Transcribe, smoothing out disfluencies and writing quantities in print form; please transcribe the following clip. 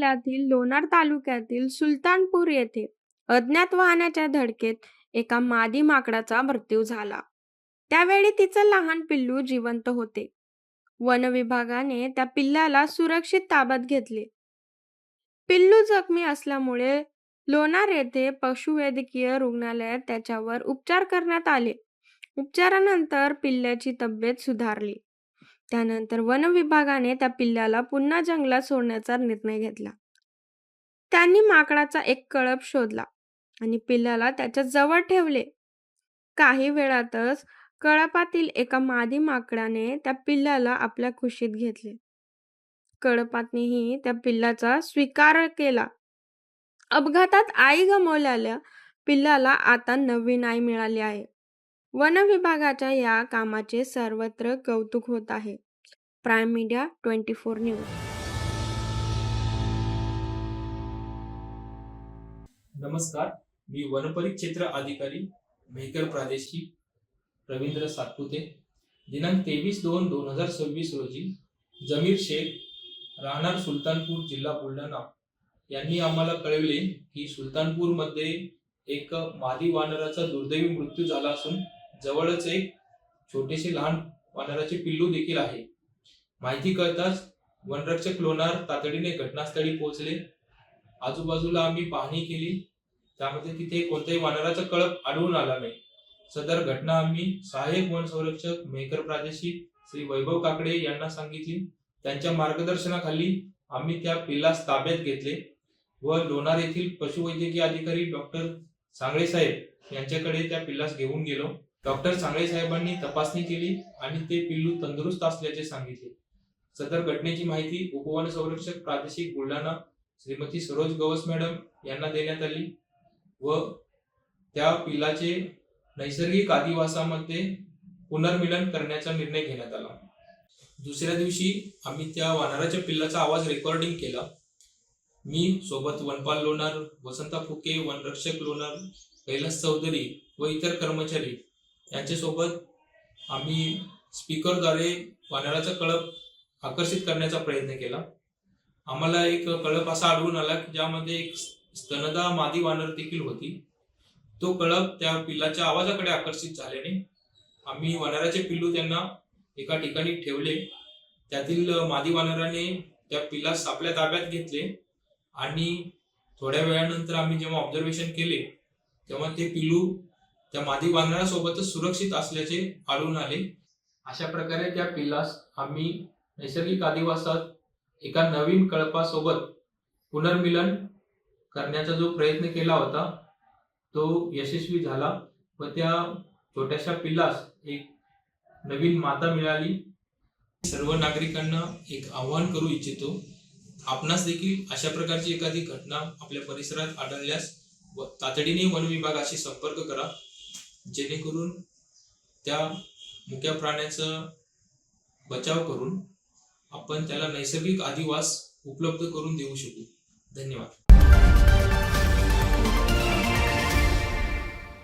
जिल्ह्यातील लोणार तालुक्यातील सुलतानपूर येथे अज्ञात वाहनाच्या धडकेत एका मादी माकडाचा मृत्यू झाला. त्यावेळी तिचं लहान पिल्लू जिवंत होते. वन विभागाने त्या पिल्लाला सुरक्षित ताब्यात घेतले. पिल्लू जखमी असल्यामुळे लोणार येथे पशुवैद्यकीय रुग्णालयात त्याच्यावर उपचार करण्यात आले. उपचारानंतर पिल्ल्याची तब्येत सुधारली. त्यानंतर वन विभागाने त्या पिल्लाला पुन्हा जंगलात सोडण्याचा निर्णय घेतला. त्यांनी माकडाचा एक कळप शोधला आणि पिल्लाला त्याच्या जवळ ठेवले. काही वेळातच कळपातील एका मादी माकडाने त्या पिल्लाला आपल्या कुशीत घेतले. कळपानेही त्या पिल्लाचा स्वीकार केला. अपघातात आई गमावलेल्या पिल्लाला आता नवीन आई मिळाली आहे. वन विभागाच्या या कामाचे सर्वत्र कौतुक होत आहे. Prime media 24 news. नमस्कार, मी वनपरिक्षेत्र अधिकारी मेहकर प्रादेशिक रवींद्र सातपुते. दिनांक 23/2/2026 रोजी जमीर शेख राहणार सुलतानपूर जिल्हा बुलढाणा यांनी आम्हाला कळवले की सुलतानपूर मध्ये एक मादी वानराचा दुर्दैवी मृत्यू झाला असून जवळच एक छोटेसे लहान वानराचे पिल्लू देखील आहे. माहिती कळताच वनरक्षक लोणार तातडीने घटनास्थळी पोहोचले. आजूबाजूला आम्ही पाहणी केली. त्यामध्ये तिथे कोणत्याही वानराचा कळप आढळून आला नाही. सदर घटना आम्ही सहाय्यक वन संरक्षक मेहकर प्रादेशिक श्री वैभव काकडे यांना सांगितली. त्यांच्या मार्गदर्शनाखाली आम्ही त्या पिल्लास ताब्यात घेतले व लोणार येथील पशुवैद्यकीय अधिकारी डॉक्टर सांगळे साहेब यांच्याकडे त्या पिल्लास घेऊन गेलो. डॉक्टर सांगळे साहेबांनी तपासणी केली आणि ते पिल्लू तंदुरुस्त असल्याचे सांगितले. सदर घटनेची माहिती उपवन संरक्षक प्रादेशिक बुलढाणा श्रीमती सरोज गवस मॅडम यांना देण्यात आली व त्या पिल्लाचे नैसर्गिक अधिवासामध्ये पुनर्मिलन करण्याचा निर्णय घेण्यात आला. दुसऱ्या दिवशी आम्ही त्या वानराच्या पिल्लाचा आवाज रेकॉर्डिंग केला. मी सोबत वनपाल लोणार, वसंता फुके, वनरक्षक लोणार, कैलास चौधरी व इतर कर्मचारी यांच्यासोबत आम्ही स्पीकरद्वारे वानराचा कळप आकर्षित करण्याचा प्रयत्न केला. आम्हाला एक कळप असा आढळून आला की ज्यामध्ये एक स्तनदा मादी वानर देखील होती. तो कळप त्या पिल्लाच्या आवाजाकडे आकर्षित झाल्याने आम्ही वानराचे पिल्लू त्यांना एका ठिकाणी ठेवले. त्यातील मादी वानराने त्या पिल्लास आपल्या ताब्यात घेतले आणि थोड्या वेळानंतर आम्ही जेव्हा ऑब्झर्वेशन केले तेव्हा ते पिल्लू त्या मादी वानरासोबतच सुरक्षित असल्याचे आढळून आले. अशा प्रकारे त्या पिल्लास आम्ही नैसर्गिक अधिवासात एका नवीन कळपासोबत पुनर्मिलन करण्याचा जो प्रयत्न केला होता तो यशस्वी झाला व त्या छोट्याशा पिल्लास एक नवीन माता मिळाली. सर्व नागरिकांना एक आवाहन करू इच्छितो, आपणास देखील अशा प्रकारची एखादी घटना आपल्या परिसरात आढळल्यास तातडीने वन विभागाशी संपर्क करा, जेणेकरून त्या मुक्या प्राण्याचा बचाव करून आपण त्याला नैसर्गिक अधिवास उपलब्ध करून देऊ शकू. धन्यवाद.